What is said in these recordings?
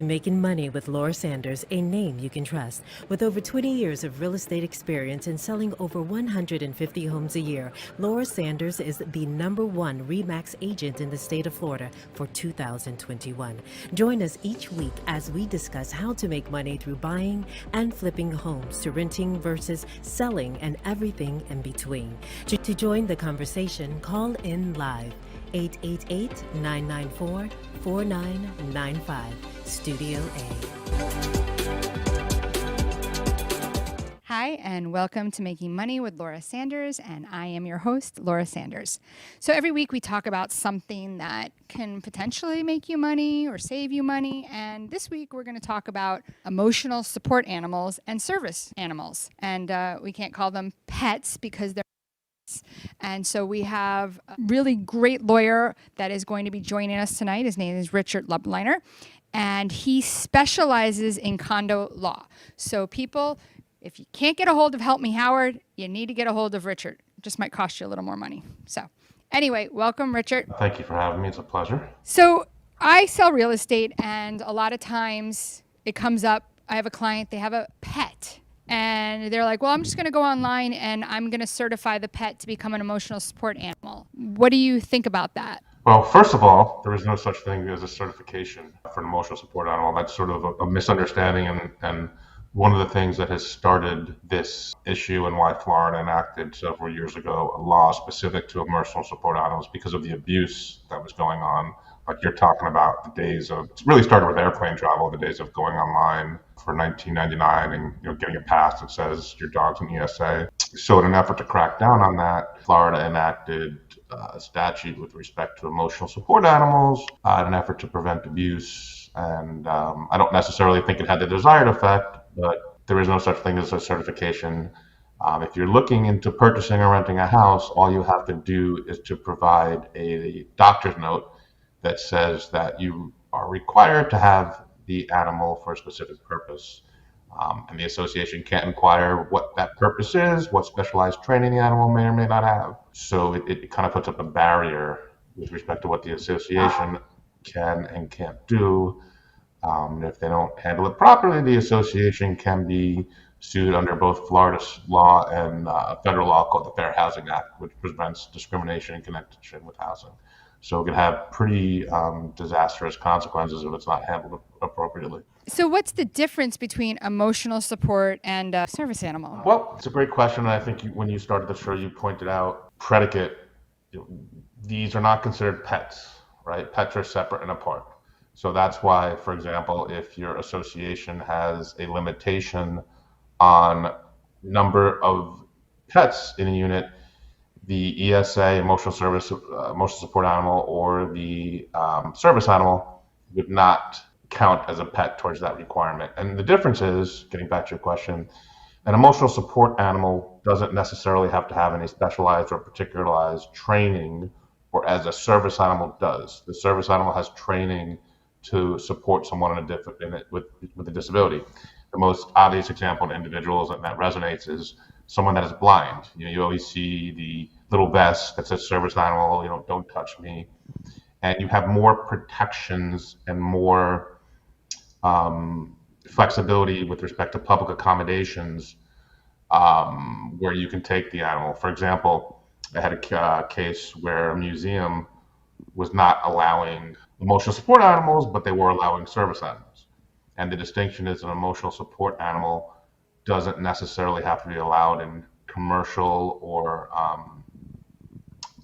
Making Money with Laura Sanders, a name you can trust. With over 20 years of real estate experience and selling over 150 homes a year, Laura Sanders is the #1 Remax agent in the state of Florida for 2021. Join us each week as we discuss how to make money through buying and flipping homes, to renting versus selling, and everything in between. To join the conversation, call in live 888-994-4995. Studio A. Hi, and welcome to Making Money with Laura Sanders, and I am your host, Laura Sanders. So every week we talk about something that can potentially make you money or save you money, and this week we're going to talk about emotional support animals and service animals. And we can't call them pets because they're and so we have a really great lawyer that is going to be joining us tonight. His name is Richard Lubliner, and he specializes in condo law. So people, if you can't get a hold of Help Me Howard, you need to get a hold of Richard. It just might cost you a little more money. So anyway, welcome, Richard. Thank you for having me. It's a pleasure. So I sell real estate, and a lot of times it comes up, I have a client, they have a pet. And they're like, well, I'm just going to go online and I'm going to certify the pet to become an emotional support animal. What do you think about that? Well, first of all, there is no such thing as a certification for an emotional support animal. That's sort of a misunderstanding and one of the things that has started this issue and why Florida enacted several years ago a law specific to emotional support animals because of the abuse that was going on. Like you're talking about the days of, it really started with airplane travel, the days of going online for $19.99 and getting a pass that says your dog's an ESA. So in an effort to crack down on that, Florida enacted a statute with respect to emotional support animals in an effort to prevent abuse. And I don't necessarily think it had the desired effect, but there is no such thing as a certification. If you're looking into purchasing or renting a house, all you have to do is to provide a doctor's note that says that you are required to have the animal for a specific purpose. And the association can't inquire what that purpose is, what specialized training the animal may or may not have. So it kind of puts up a barrier with respect to what the association can and can't do. If they don't handle it properly, the association can be sued under both Florida law and a federal law called the Fair Housing Act, which prevents discrimination in connection with housing. So it can have pretty disastrous consequences if it's not handled appropriately. So what's the difference between emotional support and a service animal? Well, it's a great question. And I think when you started the show, you pointed out predicate. These are not considered pets, right? Pets are separate and apart. So that's why, for example, if your association has a limitation on number of pets in a unit, the ESA, emotional support animal, or the service animal would not count as a pet towards that requirement. And the difference is, getting back to your question, an emotional support animal doesn't necessarily have to have any specialized or particularized training, or as a service animal does. The service animal has training to support someone with a disability. The most obvious example in individuals and that resonates is someone that is blind. You always see the little vest that says service animal, don't touch me. And you have more protections and more flexibility with respect to public accommodations where you can take the animal. For example, I had a case where a museum was not allowing emotional support animals, but they were allowing service animals. And the distinction is an emotional support animal doesn't necessarily have to be allowed in commercial or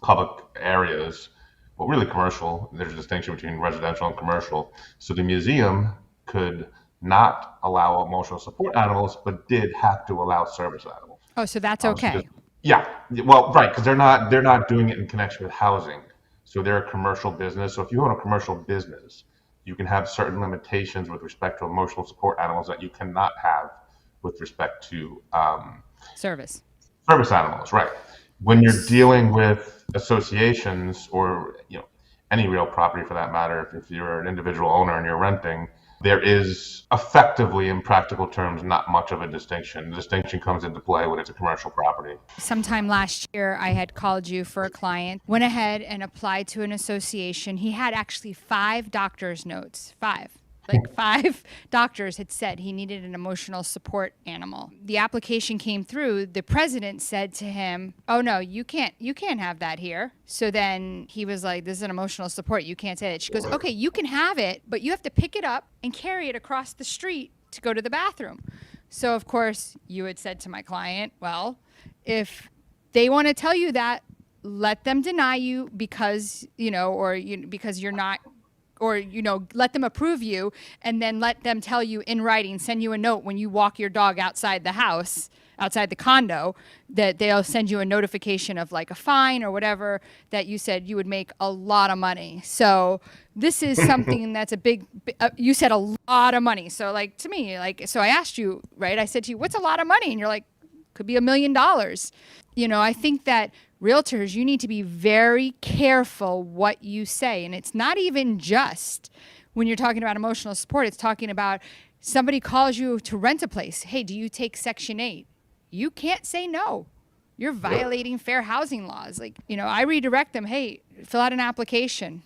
public areas. Well, really commercial. There's a distinction between residential and commercial. So the museum could not allow emotional support animals, but did have to allow service animals. Oh, so that's okay. Yeah, well, right, because they're not doing it in connection with housing. So they're a commercial business. So if you own a commercial business, you can have certain limitations with respect to emotional support animals that you cannot have with respect to service animals, right? When you're dealing with associations or any real property for that matter, if you're an individual owner and you're renting, there is effectively, in practical terms, not much of a distinction. The distinction comes into play when it's a commercial property. Sometime last year, I had called you for a client, went ahead and applied to an association. He had actually 5 doctor's notes, 5. like 5 doctors had said he needed an emotional support animal. The application came through. The president said to him, "Oh no, you can't have that here." So then he was like, "This is an emotional support. You can't say that." She goes, "Okay, you can have it, but you have to pick it up and carry it across the street to go to the bathroom." So of course you had said to my client, well, if they want to tell you that, let them deny you because, because you're not, or, let them approve you, and then let them tell you in writing, send you a note when you walk your dog outside the house, outside the condo, that they'll send you a notification of like a fine or whatever, that you said you would make a lot of money. So this is something that's a big, you said a lot of money. So like to me, so I asked you, right? I said to you, what's a lot of money? And you're like, could be $1 million. I think that realtors, you need to be very careful what you say. And it's not even just when you're talking about emotional support. It's talking about somebody calls you to rent a place. Hey, do you take Section 8? You can't say no. You're violating fair housing laws. I redirect them. Hey, fill out an application.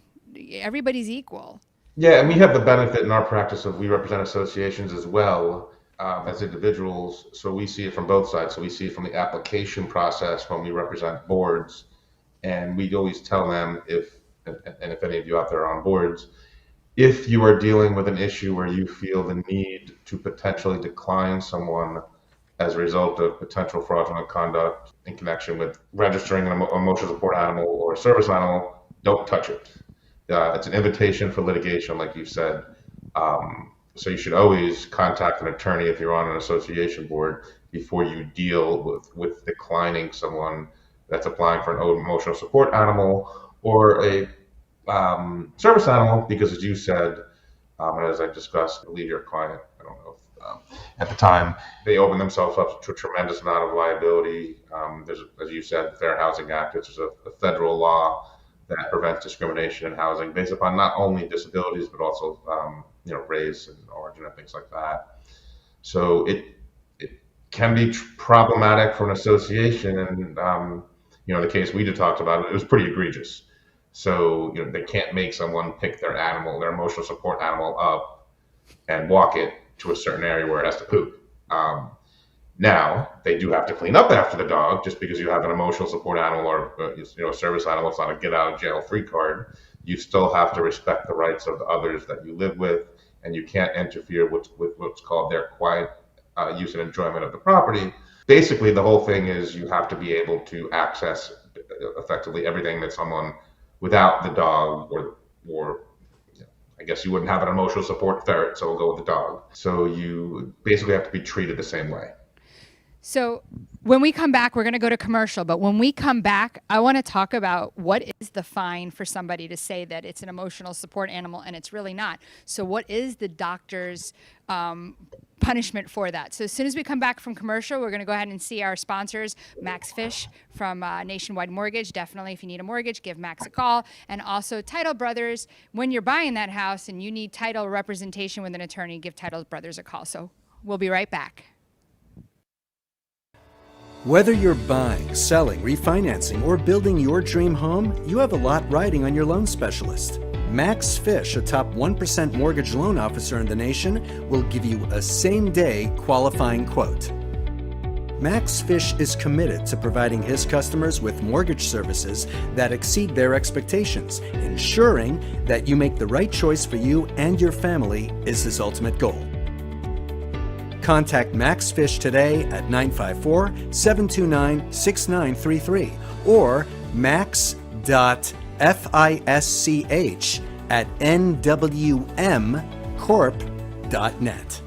Everybody's equal. Yeah, and we have the benefit in our practice of we represent associations as well. As individuals, so we see it from both sides. So we see it from the application process when we represent boards, and we always tell them if any of you out there are on boards, if you are dealing with an issue where you feel the need to potentially decline someone as a result of potential fraudulent conduct in connection with registering an emotional support animal or a service animal, don't touch it. It's an invitation for litigation, like you said. So you should always contact an attorney if you're on an association board before you deal with declining someone that's applying for an emotional support animal or a service animal, because as you said, and as I discussed, I believe your client, I don't know if, at the time, they open themselves up to a tremendous amount of liability. There's, as you said, the Fair Housing Act, which is a federal law that prevents discrimination in housing based upon not only disabilities, but also race and origin and things like that. So it can be problematic for an association, and the case we just talked about, it was pretty egregious. So they can't make someone pick their emotional support animal up and walk it to a certain area where it has to poop. Now they do have to clean up after the dog. Just because you have an emotional support animal or a service animal, it's not a get out of jail free card. You still have to respect the rights of the others that you live with, and you can't interfere with what's called their quiet use and enjoyment of the property. Basically, the whole thing is you have to be able to access effectively everything that someone without the dog, or I guess you wouldn't have an emotional support ferret, so we'll go with the dog. So you basically have to be treated the same way. So when we come back, we're going to go to commercial. But when we come back, I want to talk about what is the fine for somebody to say that it's an emotional support animal and it's really not. So what is the doctor's punishment for that? So as soon as we come back from commercial, we're going to go ahead and see our sponsors, Max Fish from Nationwide Mortgage. Definitely, if you need a mortgage, give Max a call. And also Title Brothers. When you're buying that house and you need title representation with an attorney, give Title Brothers a call. So we'll be right back. Whether you're buying, selling, refinancing, or building your dream home, you have a lot riding on your loan specialist. Max Fish, a top 1% mortgage loan officer in the nation, will give you a same-day qualifying quote. Max Fish is committed to providing his customers with mortgage services that exceed their expectations. Ensuring that you make the right choice for you and your family is his ultimate goal. Contact Max Fish today at 954-729-6933 or max.fisch@nwmcorp.net.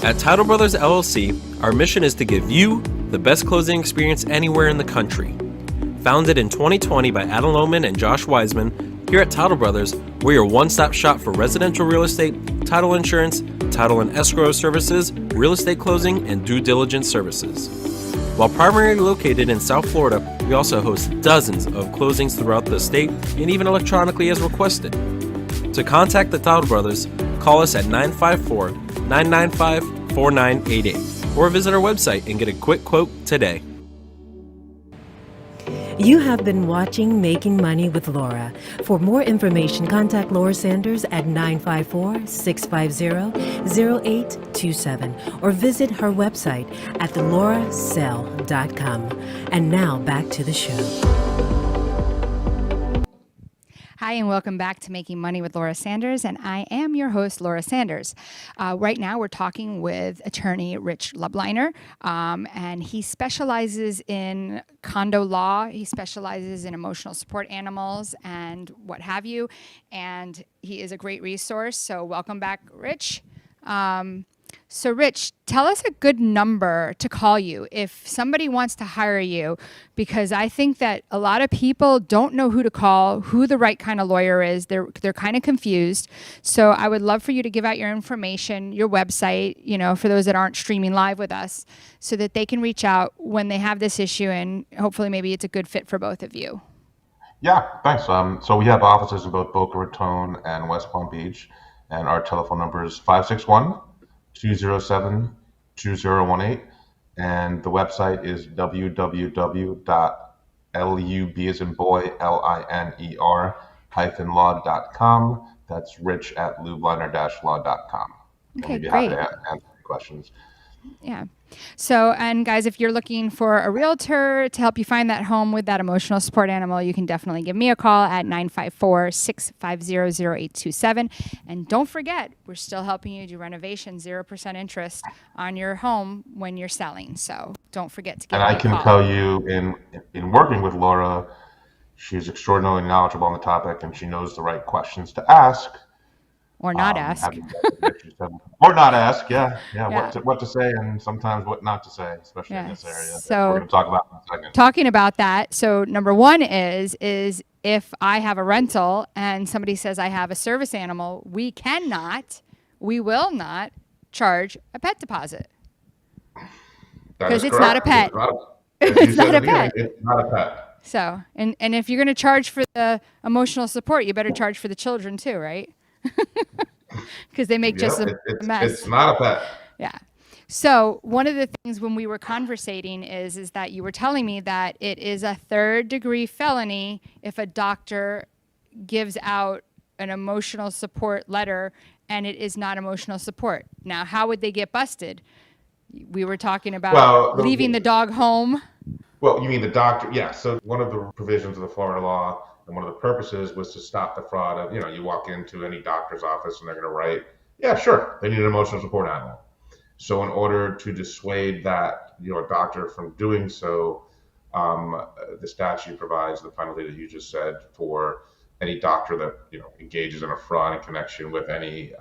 At Title Brothers LLC, our mission is to give you the best closing experience anywhere in the country. Founded in 2020 by Adam Lohman and Josh Wiseman, here at Title Brothers, we're your one-stop shop for residential real estate, title insurance, title and escrow services, real estate closing, and due diligence services. While primarily located in South Florida, we also host dozens of closings throughout the state and even electronically as requested. To contact the Title Brothers, call us at 954-995-4988 or visit our website and get a quick quote today. You have been watching Making Money with Laura. For more information, contact Laura Sanders at 954-650-0827 or visit her website at lauraess.com. And now back to the show. Hi, and welcome back to Making Money with Laura Sanders, and I am your host, Laura Sanders. Right now, we're talking with attorney Rich Lubliner, and he specializes in condo law. He specializes in emotional support animals and what have you, and he is a great resource. So welcome back, Rich. So Rich, tell us a good number to call you if somebody wants to hire you, because I think that a lot of people don't know who to call, who the right kind of lawyer is. They're kind of confused. So I would love for you to give out your information, your website, for those that aren't streaming live with us, so that they can reach out when they have this issue, and hopefully maybe it's a good fit for both of you. Yeah, thanks. So we have offices in both Boca Raton and West Palm Beach, and our telephone number is 561-207-2018, and the website is www.lub as in boy, liner-law.com. That's rich at lubliner-law.com. Okay, We'd be great. happy to answer questions. Yeah. So, and guys, if you're looking for a realtor to help you find that home with that emotional support animal, you can definitely give me a call at 954-650-0827. And don't forget, we're still helping you do renovation, 0% interest on your home when you're selling. So don't forget to give And me I a can call. tell you, in working with Laura, she's extraordinarily knowledgeable on the topic, and she knows the right questions to ask. Or not ask. Or not ask, yeah. Yeah. What to say, and sometimes what not to say, especially in Yeah. this area. So- we're going to talk about in a second. Talking about that, so number one is if I have a rental and somebody says I have a service animal, we will not charge a pet deposit. That is 'cause it's not a correct. pet. It's not a pet. It's not a pet. So, and if you're going to charge for the emotional support, you better charge for the children too, right? Because they make just a mess. It's not a pet. Yeah. So one of the things when we were conversating is that you were telling me that it is a 3rd-degree felony if a doctor gives out an emotional support letter and it is not emotional support. Now, how would they get busted? We were talking about leaving the dog home. Well, you mean the doctor? Yeah. So one of the provisions of the Florida law and one of the purposes was to stop the fraud of, you walk into any doctor's office and they're going to write, yeah, sure, they need an emotional support animal. So in order to dissuade that, a doctor from doing so, the statute provides the penalty that you just said for any doctor that, engages in a fraud in connection with any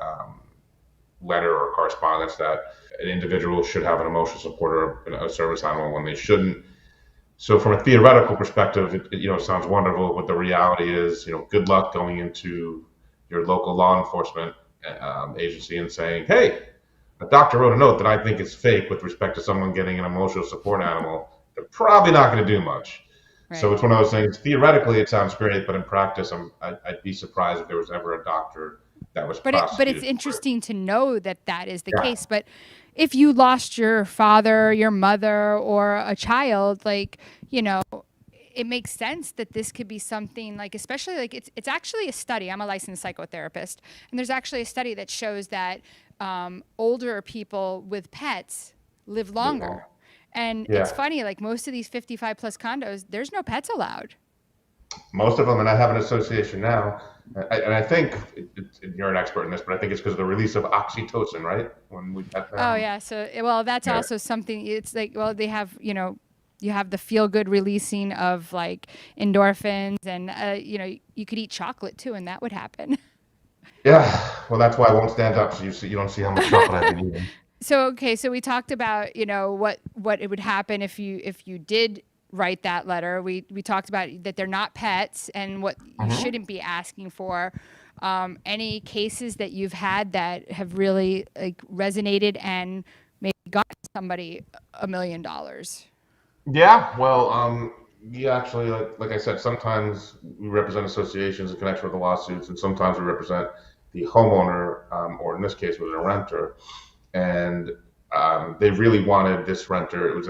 letter or correspondence that an individual should have an emotional support or a service animal when they shouldn't. So from a theoretical perspective, it sounds wonderful, but the reality is, good luck going into your local law enforcement agency and saying, hey, a doctor wrote a note that I think is fake with respect to someone getting an emotional support animal. They're probably not going to do much. Right. So it's one of those things, theoretically it sounds great, but in practice, I'd be surprised if there was ever a doctor that was prosecuted. But it's interesting to know that is the case. But if you lost your father, your mother, or a child, it makes sense that this could be something especially it's actually a study. I'm a licensed psychotherapist, and there's actually a study that shows that older people with pets live longer. And it's funny, most of these 55 plus condos, there's no pets allowed. Most of them, and I have an association now, and I think you're an expert in this, but I think it's because of the release of oxytocin, right? When we pet them. Oh yeah, so that's also something. It's they have you have the feel good releasing of endorphins, and you could eat chocolate too, and that would happen. Yeah, well that's why I won't stand up, so you don't see how much chocolate I've been eating. So so we talked about what it would happen if you did write that letter. We talked about that they're not pets and what you shouldn't be asking for. Any cases that you've had that have really resonated and maybe got somebody $1 million? Yeah, well, we actually, like I said, sometimes we represent associations in connection with the lawsuits, and sometimes we represent the homeowner, or in this case, it was a renter, and they really wanted this renter. It was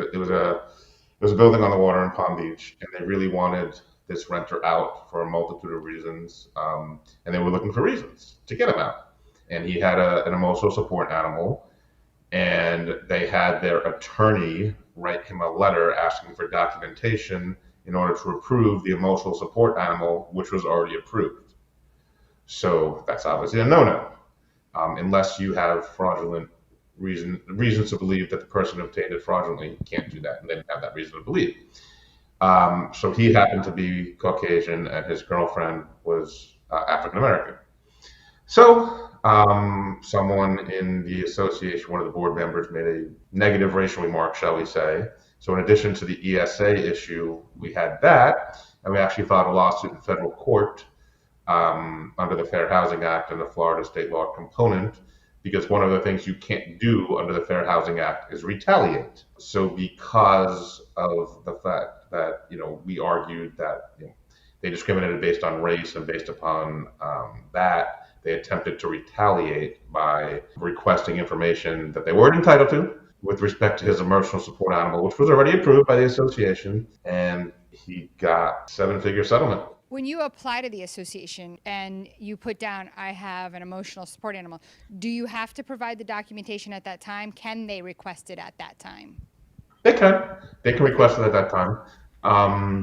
There's a building on the water in Palm Beach, and they really wanted this renter out for a multitude of reasons, and they were looking for reasons to get him out. And he had an emotional support animal, and they had their attorney write him a letter asking for documentation in order to approve the emotional support animal, which was already approved. So that's obviously a no-no, unless you have fraudulent reasons to believe that the person who obtained it fraudulently. You can't do that, and they didn't have that reason to believe. So he happened to be Caucasian, and his girlfriend was African American. So someone in the association, one of the board members, made a negative racial remark, shall we say. So in addition to the ESA issue, we had that, and we actually filed a lawsuit in federal court under the Fair Housing Act and the Florida state law component, because one of the things you can't do under the Fair Housing Act is retaliate. So because of the fact that, we argued that they discriminated based on race, and based upon that, they attempted to retaliate by requesting information that they weren't entitled to with respect to his emotional support animal, which was already approved by the association, and he got seven-figure settlement. When you apply to the association and you put down, I have an emotional support animal, do you have to provide the documentation at that time? Can they request it at that time? They can request it at that time.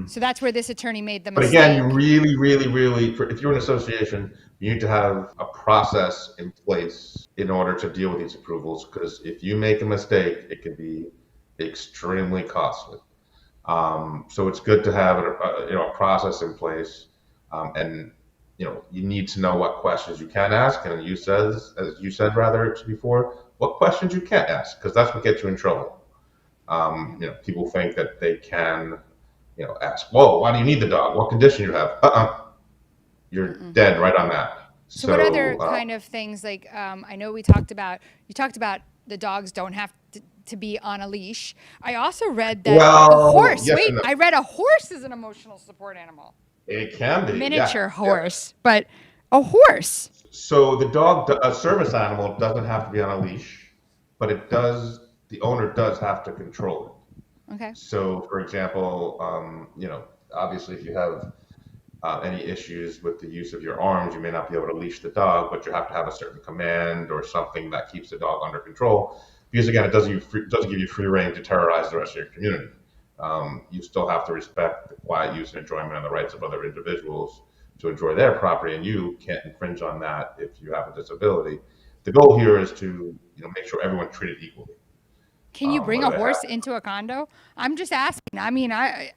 So that's where this attorney made the But mistake. again, you really, if you're an association, you need to have a process in place in order to deal with these approvals, because if you make a mistake, it can be extremely costly. So it's good to have a process in place, and you need to know what questions you can ask, and as you said before, what questions you can't ask, because that's what gets you in trouble. People think that they can, ask, whoa, why do you need the dog? What condition you have? You're dead right on that. So what other kind of things, like, I know you talked about the dogs don't have to be on a leash. I also read that a horse, yes and no. I read a horse is an emotional support animal. It can be. Miniature horse, but a horse. So a service animal doesn't have to be on a leash, but the owner does have to control it. Okay. So, for example, obviously if you have any issues with the use of your arms, you may not be able to leash the dog, but you have to have a certain command or something that keeps the dog under control. Because again, it doesn't give you free rein to terrorize the rest of your community. You still have to respect the quiet use and enjoyment and the rights of other individuals to enjoy their property, and you can't infringe on that if you have a disability. The goal here is to make sure everyone's treated equally. Can you bring a horse into a condo? I'm just asking. I mean, I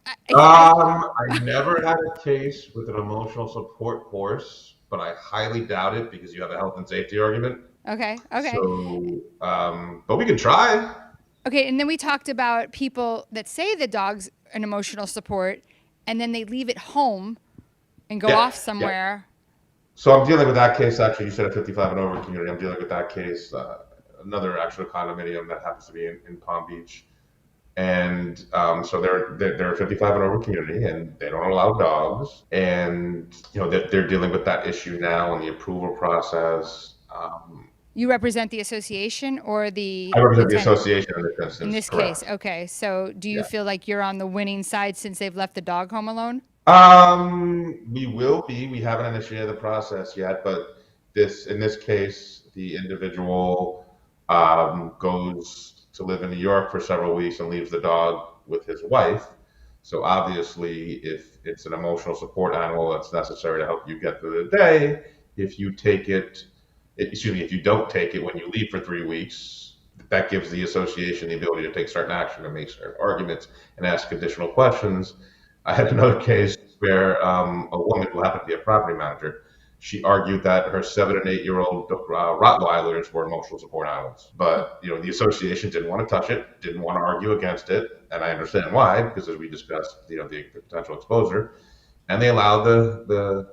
never had a case with an emotional support horse, but I highly doubt it, because you have a health and safety argument. Okay. So, but we can try. Okay, and then we talked about people that say the dog's an emotional support, and then they leave it home and go off somewhere. Yeah. So I'm dealing with that case. Actually, you said a 55 and over community. I'm dealing with that case. Another actual condominium that happens to be in Palm Beach, and so they're a 55 and over community, and they don't allow dogs, and they're dealing with that issue now in the approval process. You represent the association or the? I represent the association in this instance. In this case, okay. So do you feel like you're on the winning side since they've left the dog home alone? We will be. We haven't initiated the process yet, but in this case, the individual goes to live in New York for several weeks and leaves the dog with his wife. So obviously, if it's an emotional support animal that's necessary to help you get through the day, if you don't take it when you leave for 3 weeks, that gives the association the ability to take certain action and make certain arguments and ask additional questions. I had another case where a woman who happened to be a property manager, she argued that her 7 and 8-year-old Rottweilers were emotional support animals. But the association didn't want to touch it, didn't want to argue against it, and I understand why, because as we discussed, the potential exposure, and they allowed the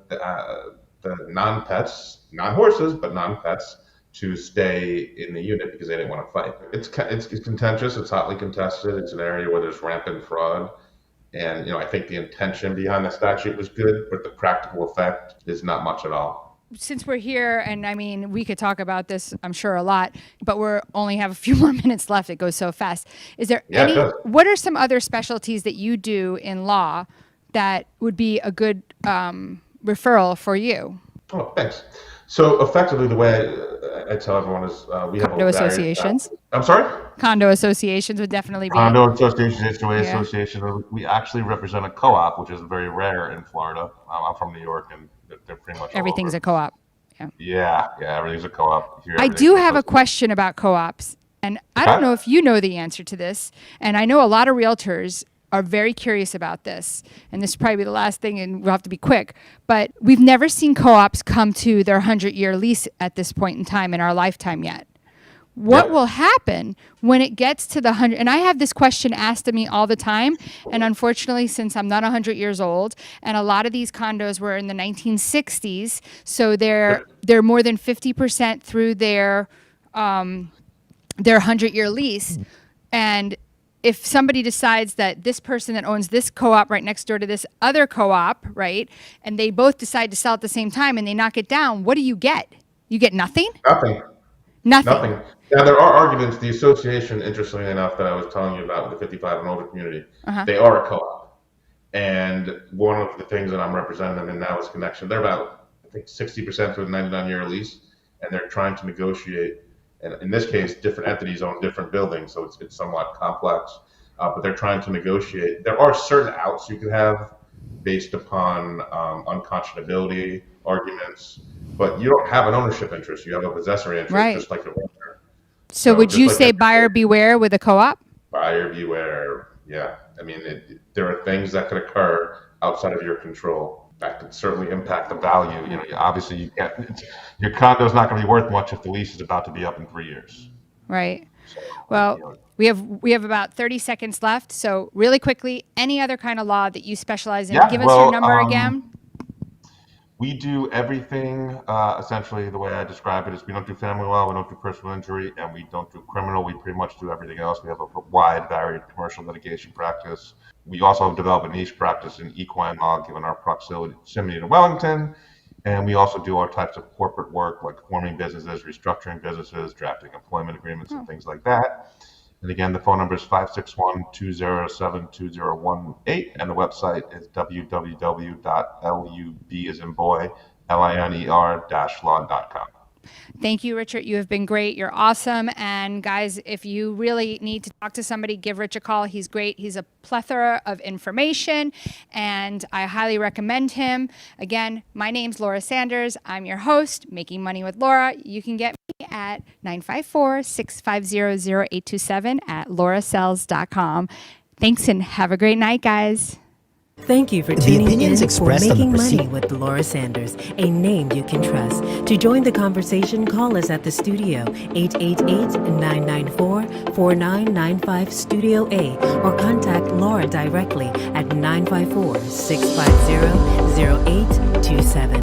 non-pets, not horses, but non-pets, to stay in the unit because they didn't want to fight. It's contentious. It's hotly contested. It's an area where there's rampant fraud. And, I think the intention behind the statute was good, but the practical effect is not much at all. since we're here, and I mean, we could talk about this, I'm sure, a lot, but we're only have a few more minutes left. It goes so fast. Is there Yeah, it does. what are some other specialties that you do in law that would be a good referral for you? Oh, thanks. So effectively, the way I tell everyone is we have Condo associations. I'm sorry? Condo associations would definitely be. Condo associations, HOA Yeah. association. We actually represent a co-op, which is very rare in Florida. I'm from New York, and they're pretty much all Everything's over. a co-op. Yeah. Yeah, everything's a co-op. Here, I everything's do an have a association. question about co-ops, and I don't Okay. know if you know the answer to this, and I know a lot of realtors are very curious about this, and this is probably the last thing, and we'll have to be quick, but we've never seen co-ops come to their 100-year lease at this point in time in our lifetime yet. What Yeah. will happen when it gets to the 100? And I have this question asked of me all the time. And unfortunately, since I'm not 100 years old, and a lot of these condos were in the 1960s, so they're more than 50% through their 100-year lease. And if somebody decides that this person that owns this co-op right next door to this other co-op, right, and they both decide to sell at the same time and they knock it down, what do you get? You get nothing? Nothing. Nothing. Nothing. Now, there are arguments. The association, interestingly enough, that I was telling you about, the 55 and older community, they are a co-op. And one of the things that I'm representing them in now is Connection. They're about, I think, 60% through the 99-year lease, and they're trying to negotiate. And in this case, different entities own different buildings, so it's somewhat complex. But they're trying to negotiate. There are certain outs you can have based upon unconscionability arguments, but you don't have an ownership interest. You have a possessory interest, Right. just like a renter. So would just you like say that- buyer beware with a co-op? Buyer beware. Yeah, I mean, there are things that could occur outside of your control that could certainly impact the value. You know, obviously, you can't. Your condo is not going to be worth much if the lease is about to be up in 3 years. Right. So, Well, you know, we have about 30 seconds left. So really quickly, any other kind of law that you specialize in? Yeah, Give us your well, number again. we do everything essentially the way I describe it is we don't do family law, we don't do personal injury, and we don't do criminal. We pretty much do everything else. We have a wide, varied commercial litigation practice. We also have developed a niche practice in equine law, given our proximity to Wellington. And we also do all types of corporate work, like forming businesses, restructuring businesses, drafting employment agreements, and things like that. And again, the phone number is 561-207-2018, and the website is www.liner-law.com. Thank you, Richard. You have been great. You're awesome. And guys, if you really need to talk to somebody, give Rich a call. He's great. He's a plethora of information, and I highly recommend him. Again, my name's Laura Sanders. I'm your host, Making Money with Laura. You can get me at 954-650-0827 at laurasells.com. Thanks, and have a great night, guys. Thank you for The tuning opinions in for expressed on the Making Money proceed- with Laura Sanders, a name you can trust. To join the conversation, call us at the studio, 888-994-4995 Studio A, or contact Laura directly at 954-650-0827.